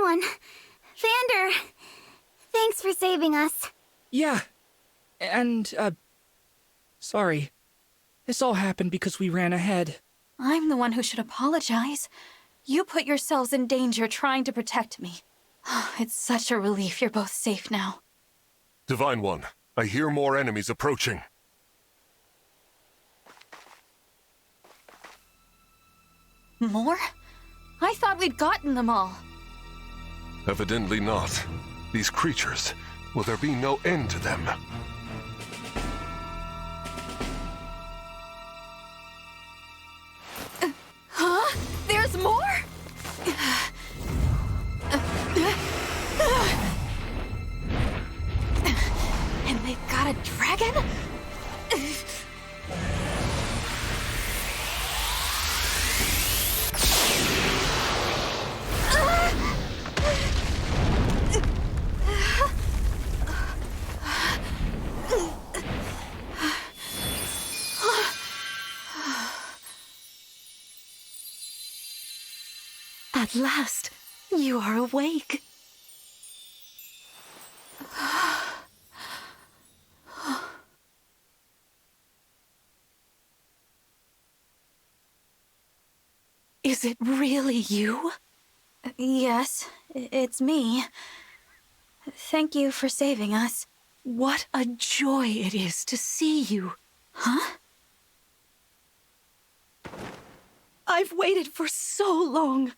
everyone. Vander, thanks for saving us. Yeah, and, sorry. This all happened because we ran ahead. I'm the one who should apologize. You put yourselves in danger trying to protect me. It's such a relief you're both safe now. Divine One, I hear more enemies approaching. More? I thought we'd gotten them all. Evidently not. These creatures, will there be no end to them? Huh? There's more? And they've got a dragon? At last, you are awake. Is it really you? Yes, it's me. Thank you for saving us. What a joy it is to see you. Huh? I've waited for so long.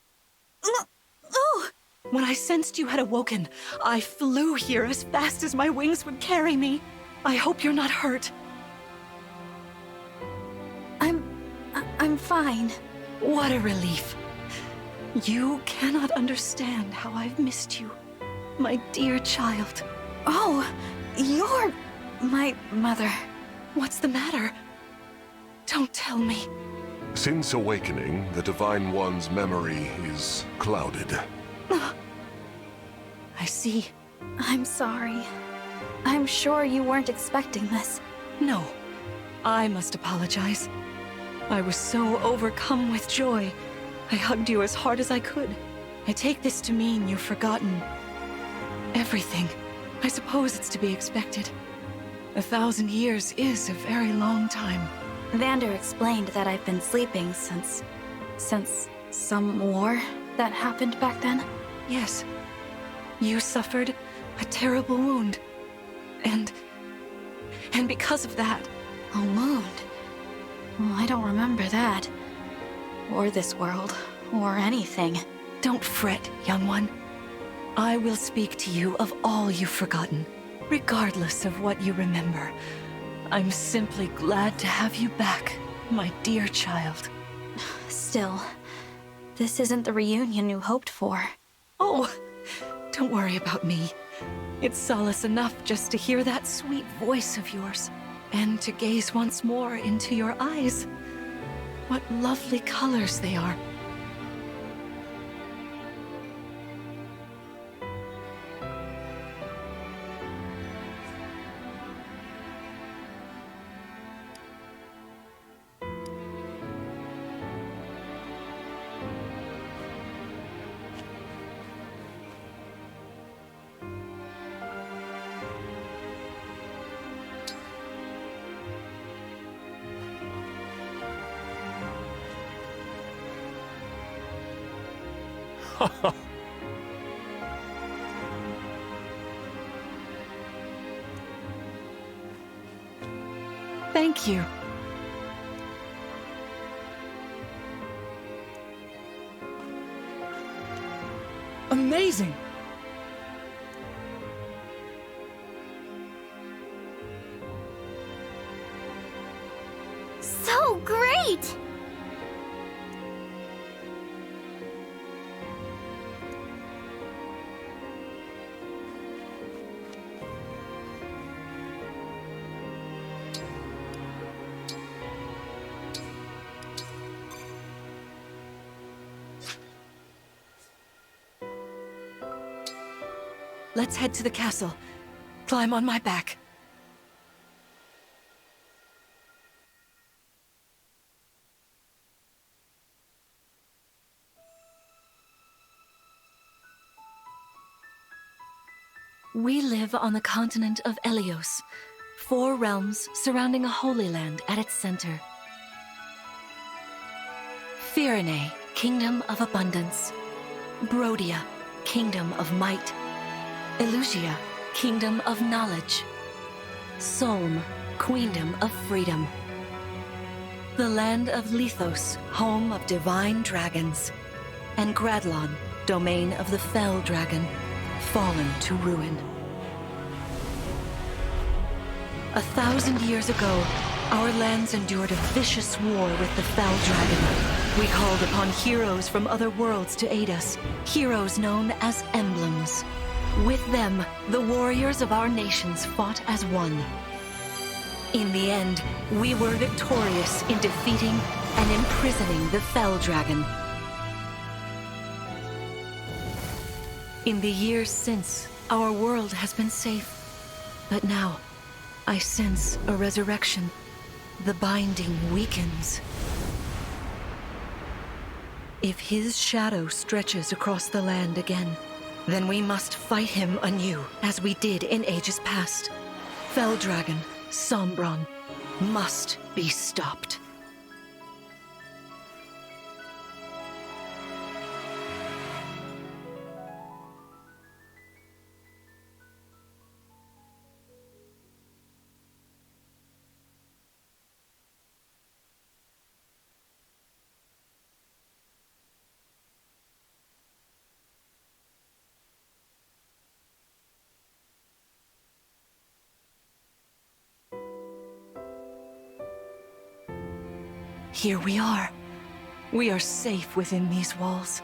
Oh! When I sensed you had awoken, I flew here as fast as my wings would carry me. I hope you're not hurt. I'm fine. What a relief. You cannot understand how I've missed you, my dear child. Oh, you're my mother. What's the matter? Don't tell me. Since awakening, the Divine One's memory is clouded. I see. I'm sorry. I'm sure you weren't expecting this. No, I must apologize. I was so overcome with joy. I hugged you as hard as I could. I take this to mean you've forgotten everything. I suppose it's to be expected. 1,000 years is a very long time. Vander explained that I've been sleeping since some war that happened back then. Yes. You suffered a terrible wound. And because of that... A wound? Well, I don't remember that. Or this world. Or anything. Don't fret, young one. I will speak to you of all you've forgotten, regardless of what you remember. I'm simply glad to have you back, my dear child. Still, this isn't the reunion you hoped for. Oh, don't worry about me. It's solace enough just to hear that sweet voice of yours, and to gaze once more into your eyes. What lovely colors they are. Thank you. Amazing! So great! Let's head to the castle. Climb on my back. We live on the continent of Elios, 4 realms surrounding a holy land at its center. Firene, Kingdom of Abundance. Brodia, Kingdom of Might. Elusia, Kingdom of Knowledge. Solm, Queendom of Freedom. The land of Lithos, home of divine dragons. And Gradlon, domain of the fell dragon, fallen to ruin. 1,000 years ago, our lands endured a vicious war with the fell dragon. We called upon heroes from other worlds to aid us, heroes known as Emblems. With them, the warriors of our nations fought as one. In the end, we were victorious in defeating and imprisoning the fell dragon. In the years since, our world has been safe. But now, I sense a resurrection. The binding weakens. If his shadow stretches across the land again, then we must fight him anew, as we did in ages past. Fell Dragon, Sombron, must be stopped. Here we are. We are safe within these walls.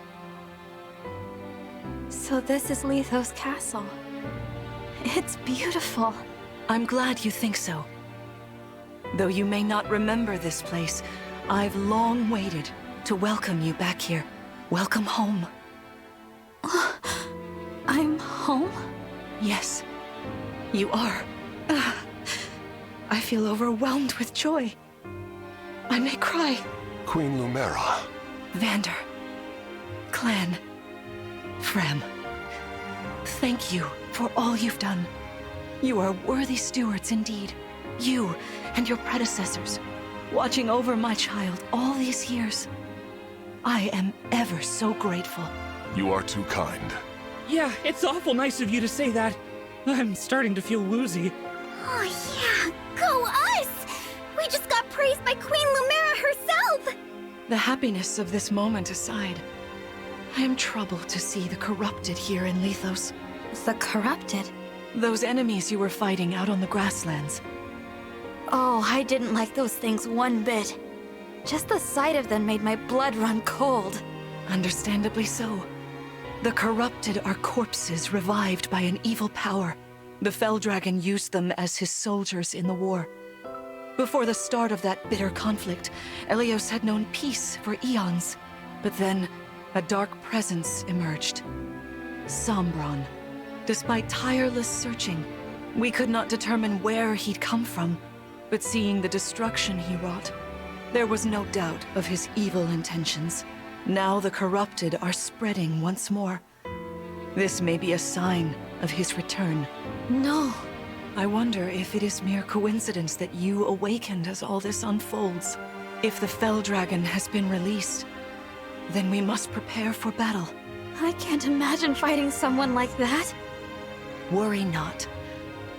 So this is Lithos Castle. It's beautiful. I'm glad you think so. Though you may not remember this place, I've long waited to welcome you back here. Welcome home. I'm home? Yes, you are. I feel overwhelmed with joy. I may cry. Queen Lumera. Vander. Clan. Frem. Thank you for all you've done. You are worthy stewards indeed. You and your predecessors, watching over my child all these years. I am ever so grateful. You are too kind. Yeah, it's awful nice of you to say that. I'm starting to feel woozy. Oh yeah, go us! We just got praised by Queen Lumera herself! The happiness of this moment aside, I am troubled to see the corrupted here in Lithos. The corrupted? Those enemies you were fighting out on the grasslands. Oh, I didn't like those things one bit. Just the sight of them made my blood run cold. Understandably so. The corrupted are corpses revived by an evil power. The Fell Dragon used them as his soldiers in the war. Before the start of that bitter conflict, Elios had known peace for eons. But then, a dark presence emerged. Sombron. Despite tireless searching, we could not determine where he'd come from. But seeing the destruction he wrought, there was no doubt of his evil intentions. Now the corrupted are spreading once more. This may be a sign of his return. No. I wonder if it is mere coincidence that you awakened as all this unfolds. If the Fell Dragon has been released, then we must prepare for battle. I can't imagine fighting someone like that. Worry not.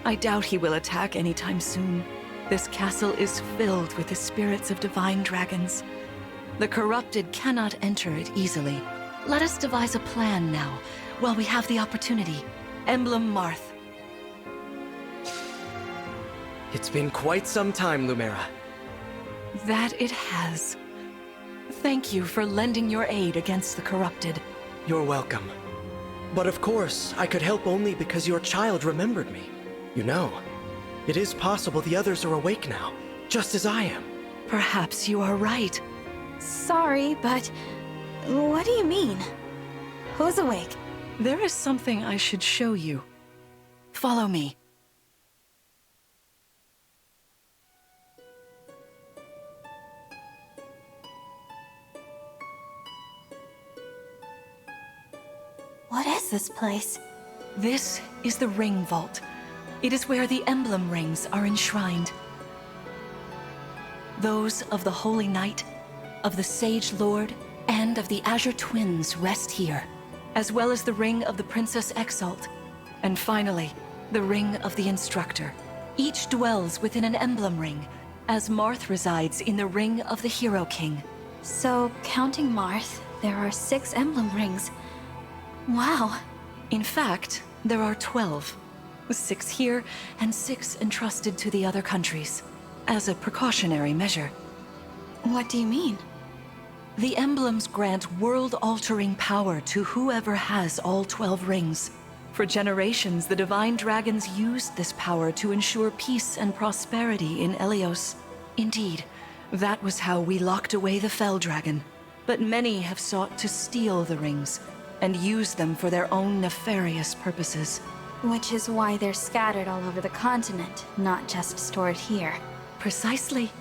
I doubt he will attack anytime soon. This castle is filled with the spirits of divine dragons. The corrupted cannot enter it easily. Let us devise a plan now, while we have the opportunity. Emblem Marth. It's been quite some time, Lumera. That it has. Thank you for lending your aid against the corrupted. You're welcome. But of course, I could help only because your child remembered me. You know, it is possible the others are awake now, just as I am. Perhaps you are right. Sorry, but what do you mean? Who's awake? There is something I should show you. Follow me. What is this place? This is the Ring Vault. It is where the Emblem rings are enshrined. Those of the Holy Knight, of the Sage Lord, and of the Azure Twins rest here, as well as the Ring of the Princess Exalt, and finally, the Ring of the Instructor. Each dwells within an Emblem ring, as Marth resides in the Ring of the Hero King. So, counting Marth, there are 6 emblem rings. Wow. In fact, there are 12, with 6 here and 6 entrusted to the other countries, as a precautionary measure. What do you mean? The emblems grant world-altering power to whoever has all 12 rings. For generations, the Divine Dragons used this power to ensure peace and prosperity in Elios. Indeed, that was how we locked away the Fell Dragon. But many have sought to steal the rings and use them for their own nefarious purposes. Which is why they're scattered all over the continent, not just stored here. Precisely.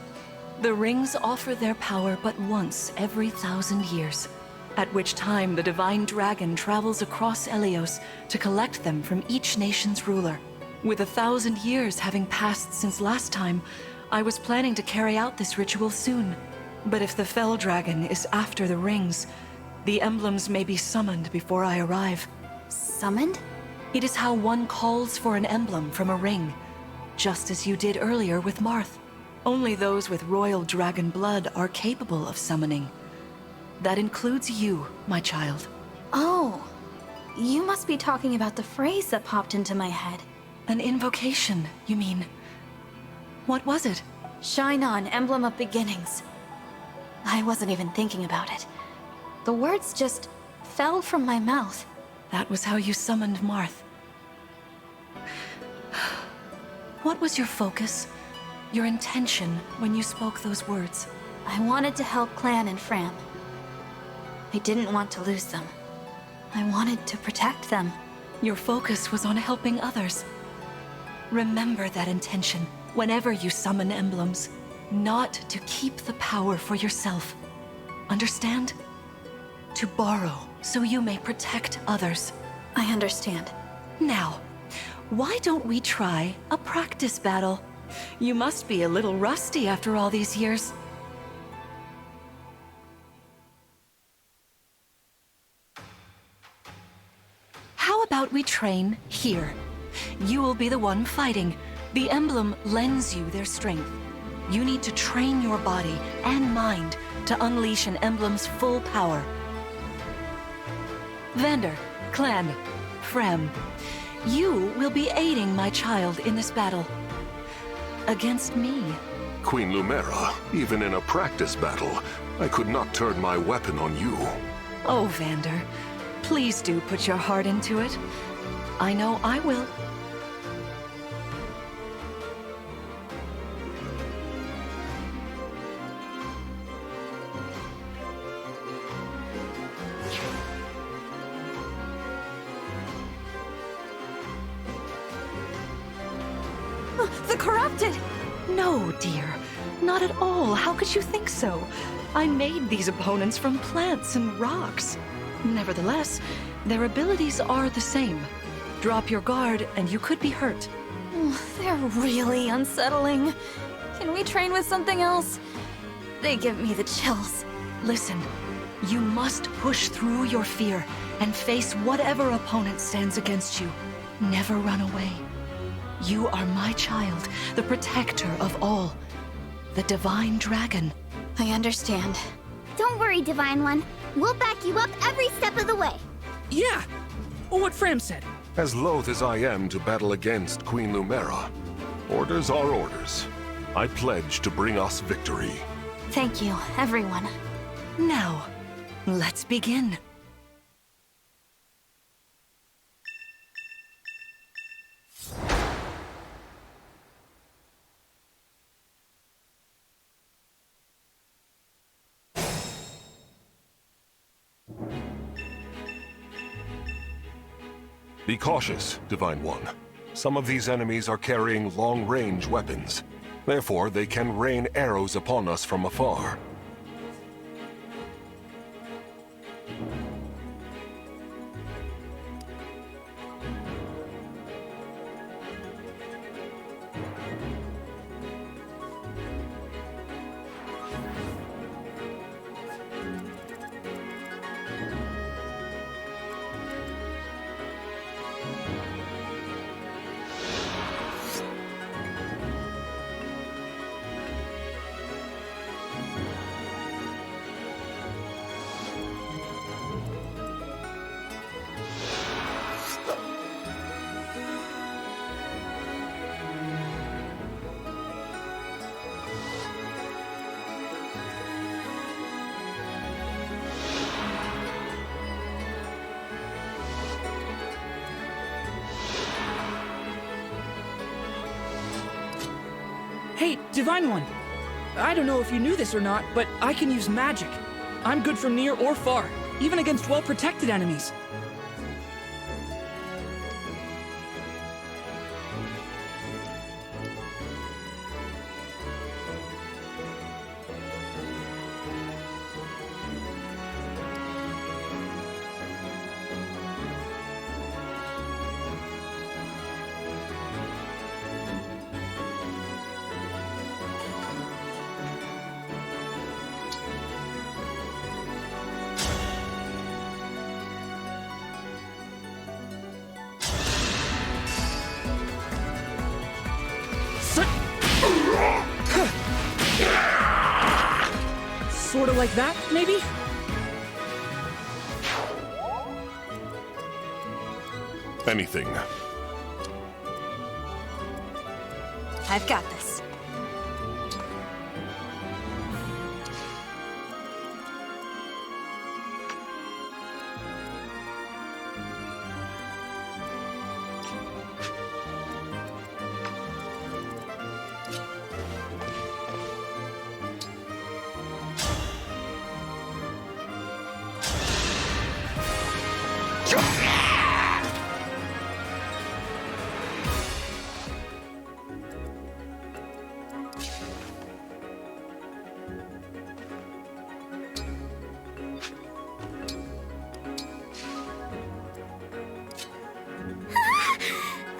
The rings offer their power but once every 1,000 years, at which time the Divine Dragon travels across Elios to collect them from each nation's ruler. With 1,000 years having passed since last time, I was planning to carry out this ritual soon. But if the Fell Dragon is after the rings, the emblems may be summoned before I arrive. Summoned? It is how one calls for an emblem from a ring, just as you did earlier with Marth. Only those with royal dragon blood are capable of summoning. That includes you, my child. Oh, you must be talking about the phrase that popped into my head. An invocation, you mean? What was it? Shine on, Emblem of Beginnings. I wasn't even thinking about it. The words just fell from my mouth. That was how you summoned Marth. What was your focus, your intention when you spoke those words? I wanted to help Clan and Fram. I didn't want to lose them. I wanted to protect them. Your focus was on helping others. Remember that intention whenever you summon emblems. Not to keep the power for yourself. Understand? To borrow so you may protect others. I understand. Now, why don't we try a practice battle? You must be a little rusty after all these years. How about we train here? You will be the one fighting. The emblem lends you their strength. You need to train your body and mind to unleash an emblem's full power. Vander, Clan, Frem, you will be aiding my child in this battle. Against me. Queen Lumera, even in a practice battle, I could not turn my weapon on you. Oh, Vander, please do put your heart into it. I know I will. The corrupted! No, dear. Not at all. How could you think so? I made these opponents from plants and rocks. Nevertheless, their abilities are the same. Drop your guard and you could be hurt. They're really unsettling. Can we train with something else? They give me the chills. Listen, you must push through your fear and face whatever opponent stands against you. Never run away. You are my child, the protector of all. The Divine Dragon. I understand. Don't worry, Divine One. We'll back you up every step of the way. Yeah! What Fram said. As loath as I am to battle against Queen Lumera, orders are orders. I pledge to bring us victory. Thank you, everyone. Now, let's begin. Be cautious, Divine One. Some of these enemies are carrying long-range weapons. Therefore, they can rain arrows upon us from afar. Hey, Divine One. I don't know if you knew this or not, but I can use magic. I'm good from near or far, even against well-protected enemies. Sorta like that, maybe? Anything. I've got this.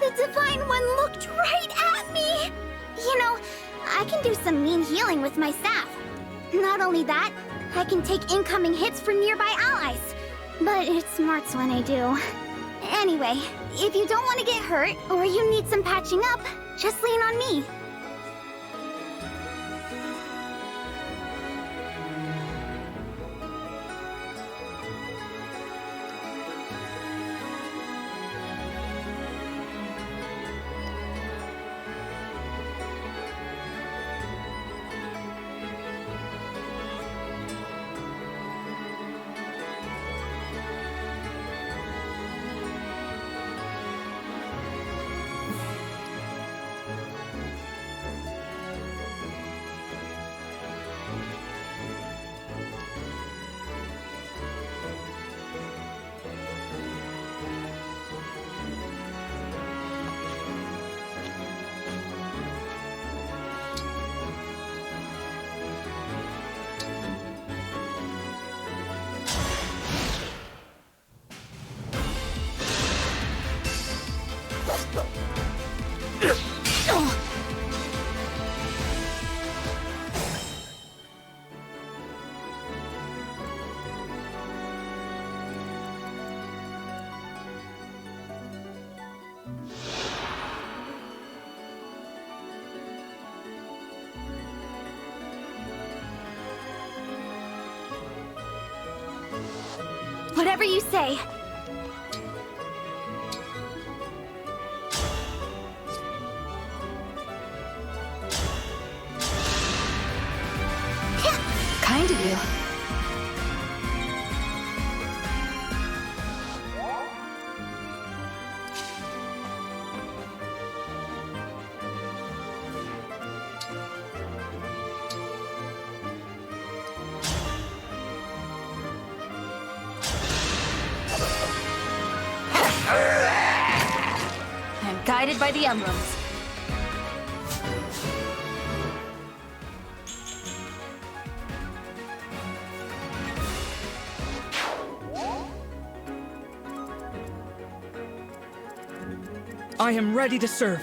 The Divine One looked right at me! You know, I can do some mean healing with my staff. Not only that, I can take incoming hits from nearby allies. But it smarts when I do. Anyway, if you don't want to get hurt, or you need some patching up, just lean on me. Whatever you say. Kind of you. I'm guided by the emblems. I am ready to serve.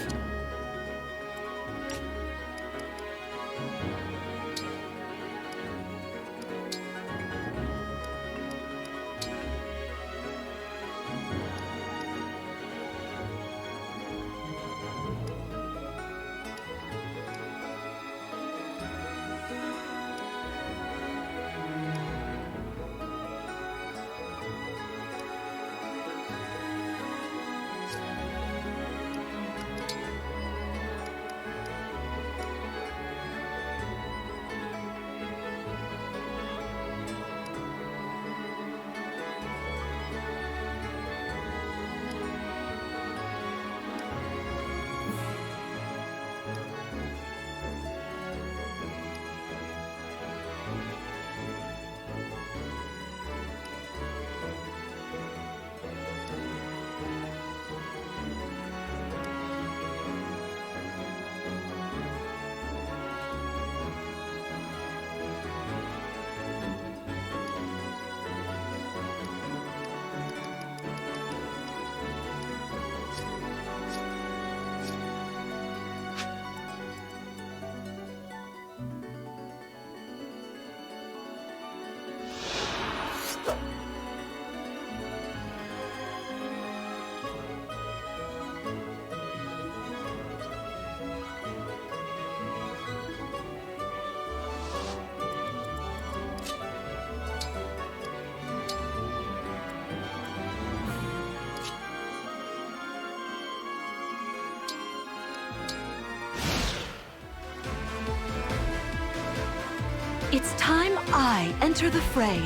I enter the fray.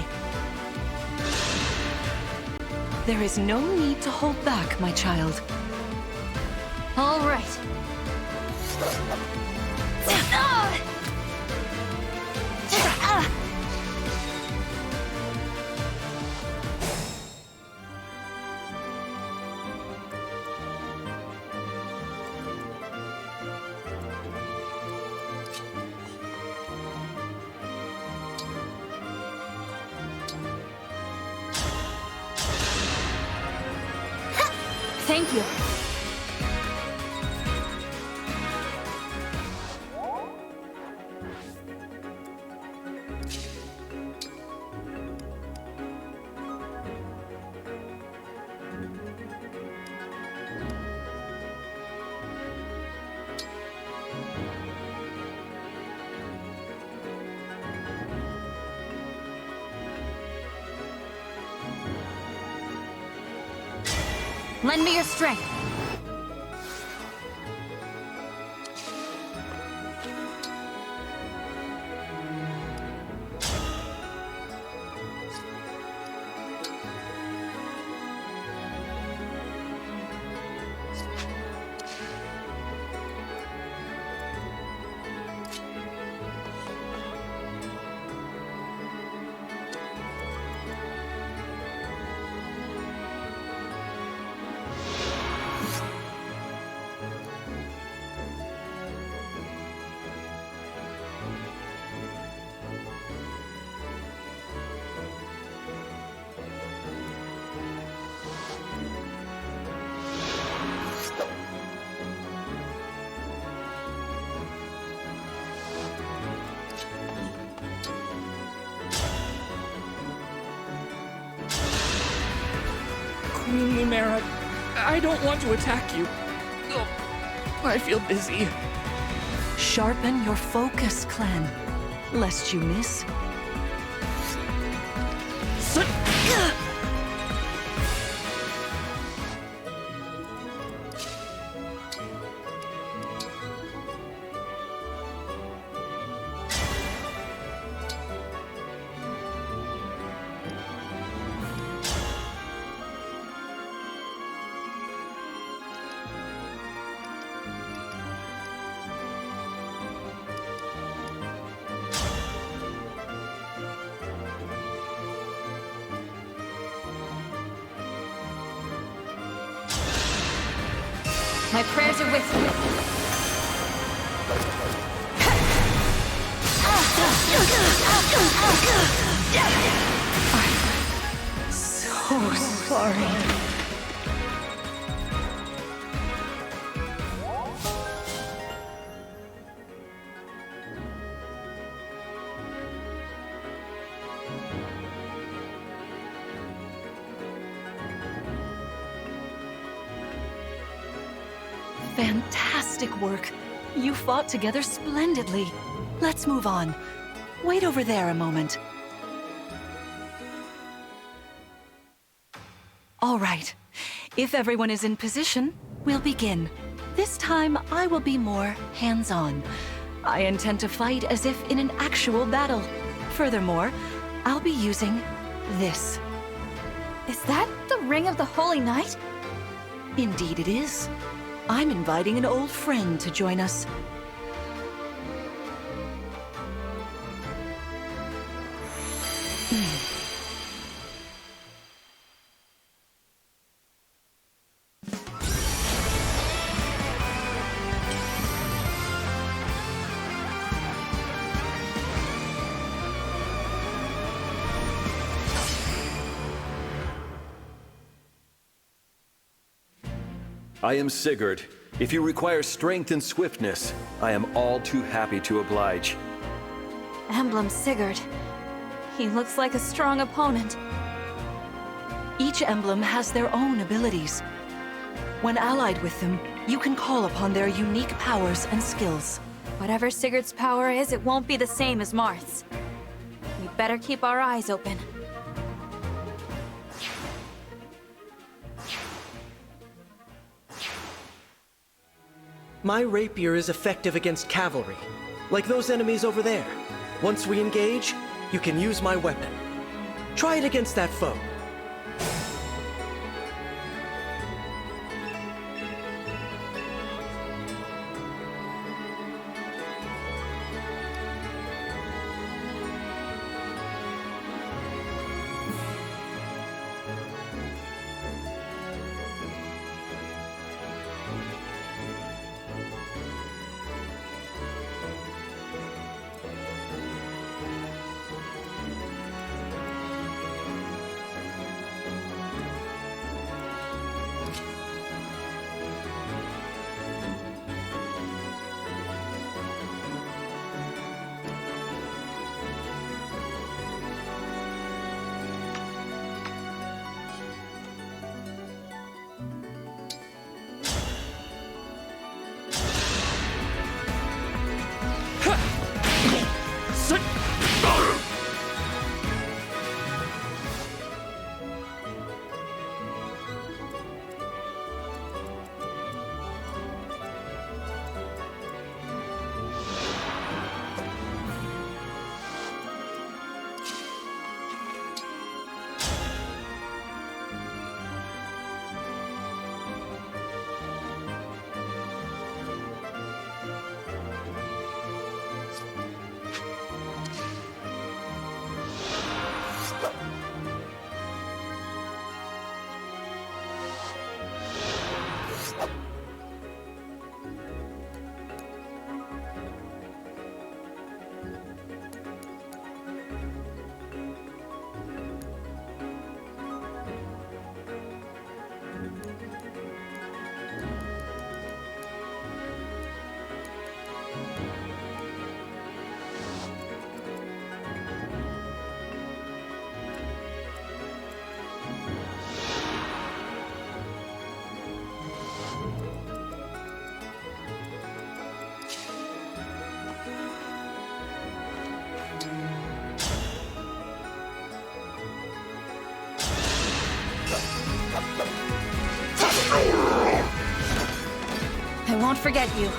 There is no need to hold back, my child. All right. Thank you. Lend me your strength. Queen Lumera, I don't want to attack you. Ugh, I feel dizzy. Sharpen your focus, clan, lest you miss. My prayers are with you. I'm so sorry. Fantastic work. You fought together splendidly. Let's move on. Wait over there a moment. All right. If everyone is in position, we'll begin. This time, I will be more hands-on. I intend to fight as if in an actual battle. Furthermore, I'll be using this. Is that the Ring of the Holy Knight? Indeed it is. I'm inviting an old friend to join us. I am Sigurd. If you require strength and swiftness, I am all too happy to oblige. Emblem Sigurd. He looks like a strong opponent. Each emblem has their own abilities. When allied with them, you can call upon their unique powers and skills. Whatever Sigurd's power is, it won't be the same as Marth's. We better keep our eyes open. My rapier is effective against cavalry, like those enemies over there. Once we engage, you can use my weapon. Try it against that foe. I won't forget you.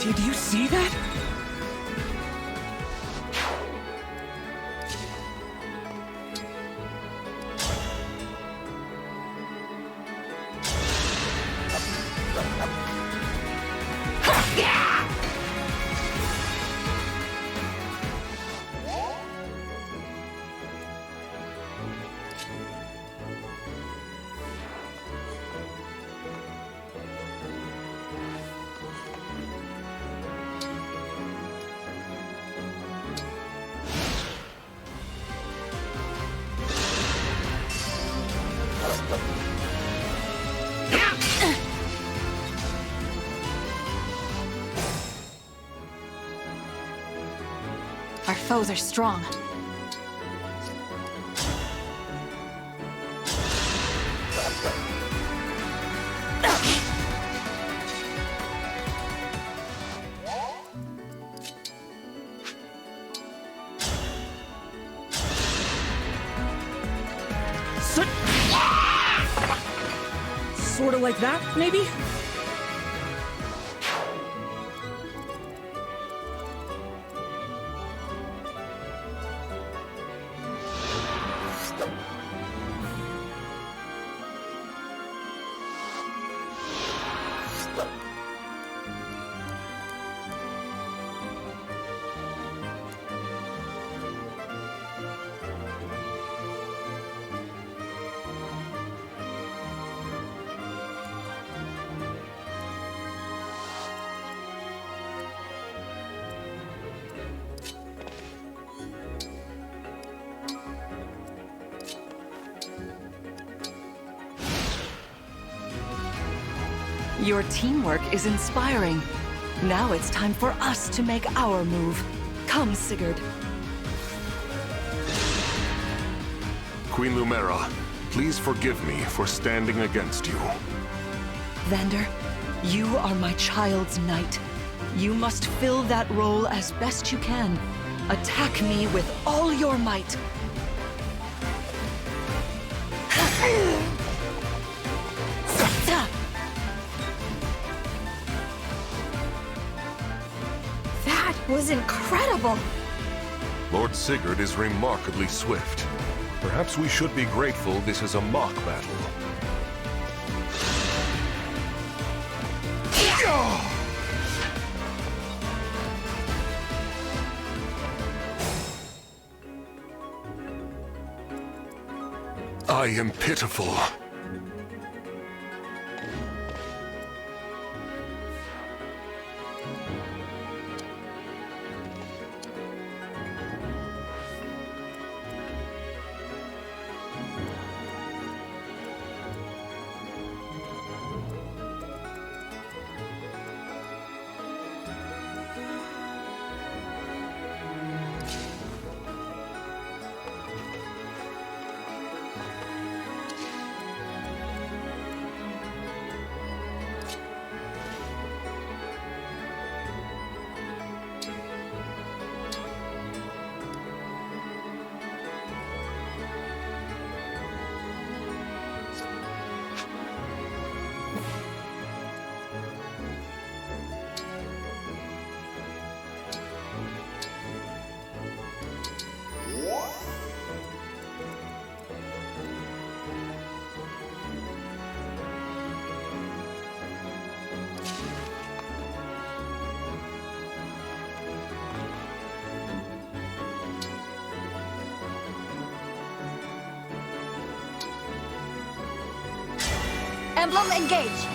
Did you see that? Our foes are strong. Sorta like that, maybe? Your teamwork is inspiring. Now it's time for us to make our move. Come, Sigurd. Queen Lumera, please forgive me for standing against you. Vander, you are my child's knight. You must fill that role as best you can. Attack me with all your might. That was incredible! Lord Sigurd is remarkably swift. Perhaps we should be grateful this is a mock battle. I am pitiful. Emblem, engage!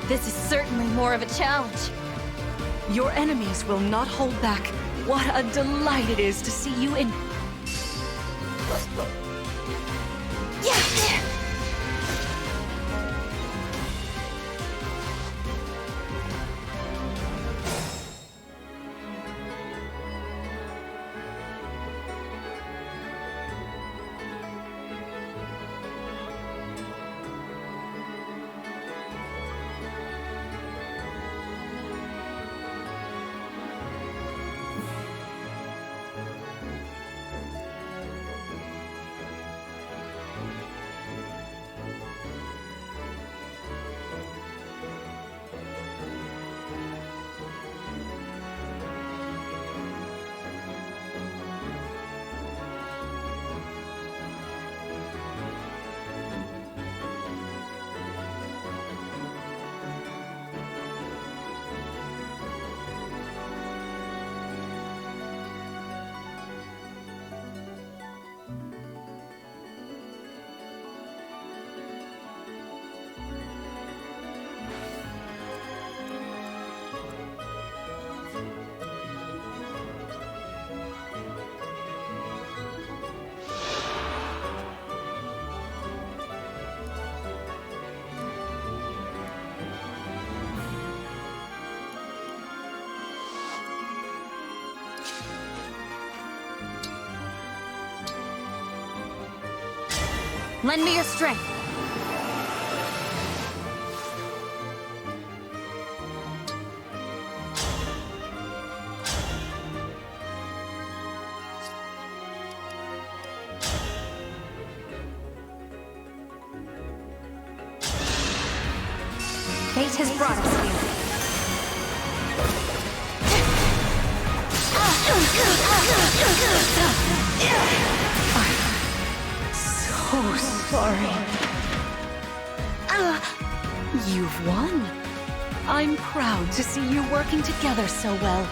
This is certainly more of a challenge. Your enemies will not hold back. What a delight it is to see you in... Lend me your strength. Fate has brought us here. Oh, sorry. You've won. I'm proud to see you working together so well.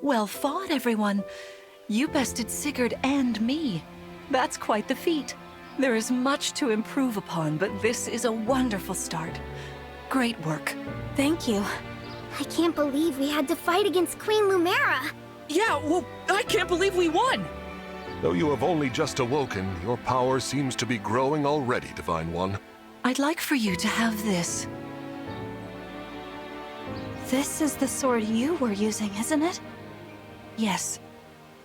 Well fought, everyone. You bested Sigurd and me. That's quite the feat. There is much to improve upon, but this is a wonderful start. Great work. Thank you. I can't believe we had to fight against Queen Lumera. Yeah, well, I can't believe we won! Though you have only just awoken, your power seems to be growing already, Divine One. I'd like for you to have this. This is the sword you were using, isn't it? Yes.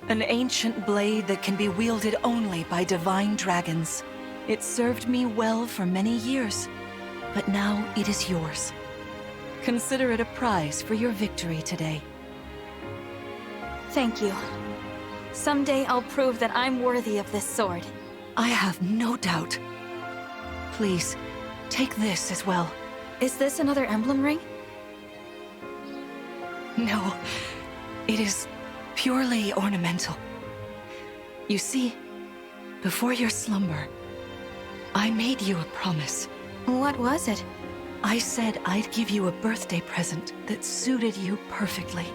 An ancient blade that can be wielded only by divine dragons. It served me well for many years, but now it is yours. Consider it a prize for your victory today. Thank you. Someday I'll prove that I'm worthy of this sword. I have no doubt. Please, take this as well. Is this another emblem ring? No, it is purely ornamental. You see, before your slumber, I made you a promise. What was it? I said I'd give you a birthday present that suited you perfectly.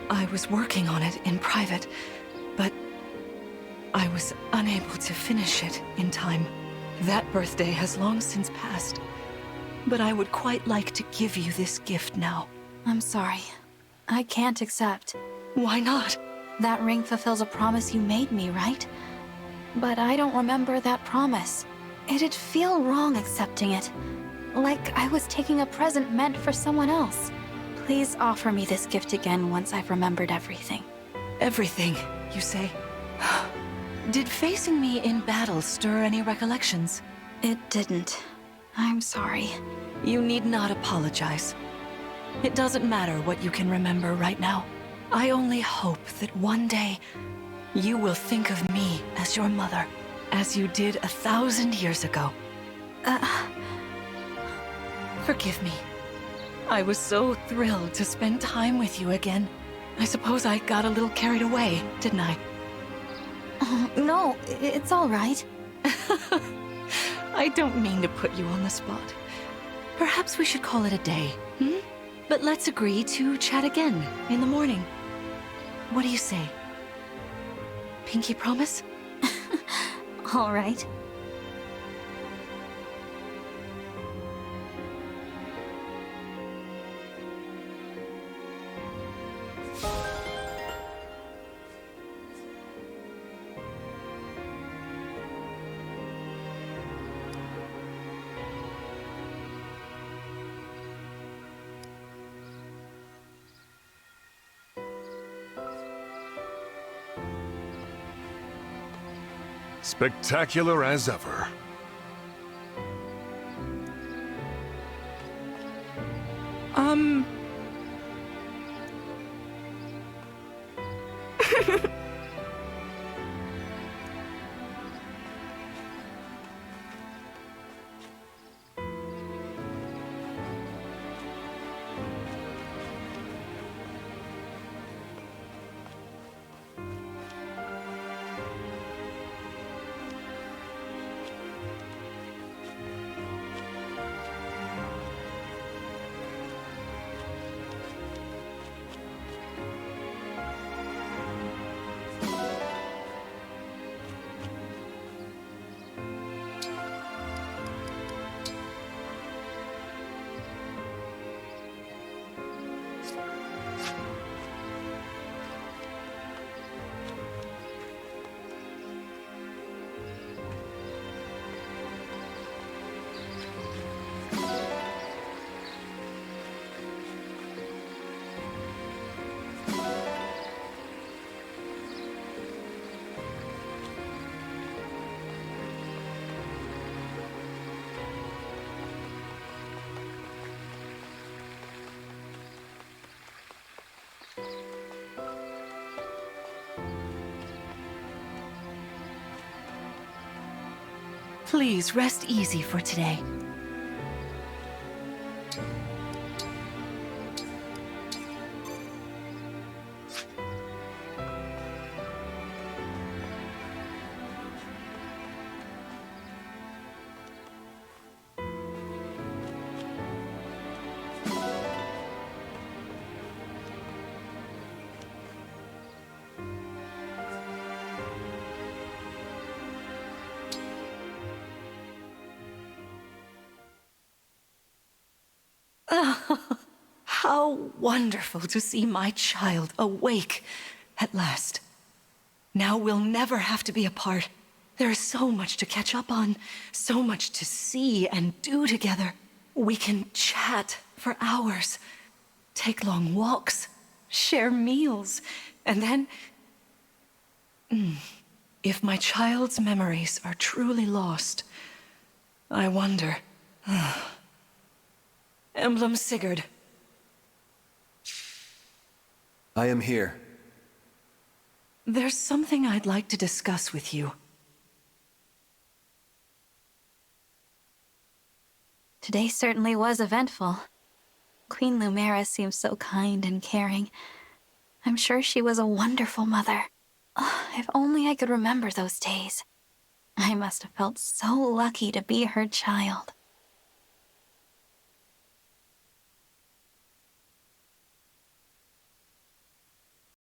I was working on it in private, but I was unable to finish it in time. That birthday has long since passed, but I would quite like to give you this gift now. I'm sorry. I can't accept. Why not? That ring fulfills a promise you made me, right? But I don't remember that promise. It'd feel wrong accepting it. Like I was taking a present meant for someone else. Please offer me this gift again once I've remembered everything. Everything, you say? Did facing me in battle stir any recollections? It didn't. I'm sorry. You need not apologize. It doesn't matter what you can remember right now. I only hope that one day you will think of me as your mother as you did 1,000 years ago. Forgive me. I was so thrilled to spend time with you again. I suppose I got a little carried away, didn't I? No, it's all right. I don't mean to put you on the spot. Perhaps we should call it a day, hmm? But let's agree to chat again in the morning. What do you say? Pinky promise? All right. Spectacular as ever. Please rest easy for today. How wonderful to see my child awake at last. Now we'll never have to be apart. There is so much to catch up on, so much to see and do together. We can chat for hours, take long walks, share meals, and then... If my child's memories are truly lost, I wonder... Emblem Sigurd. I am here. There's something I'd like to discuss with you. Today certainly was eventful. Queen Lumera seems so kind and caring. I'm sure she was a wonderful mother. If only I could remember those days. I must have felt so lucky to be her child.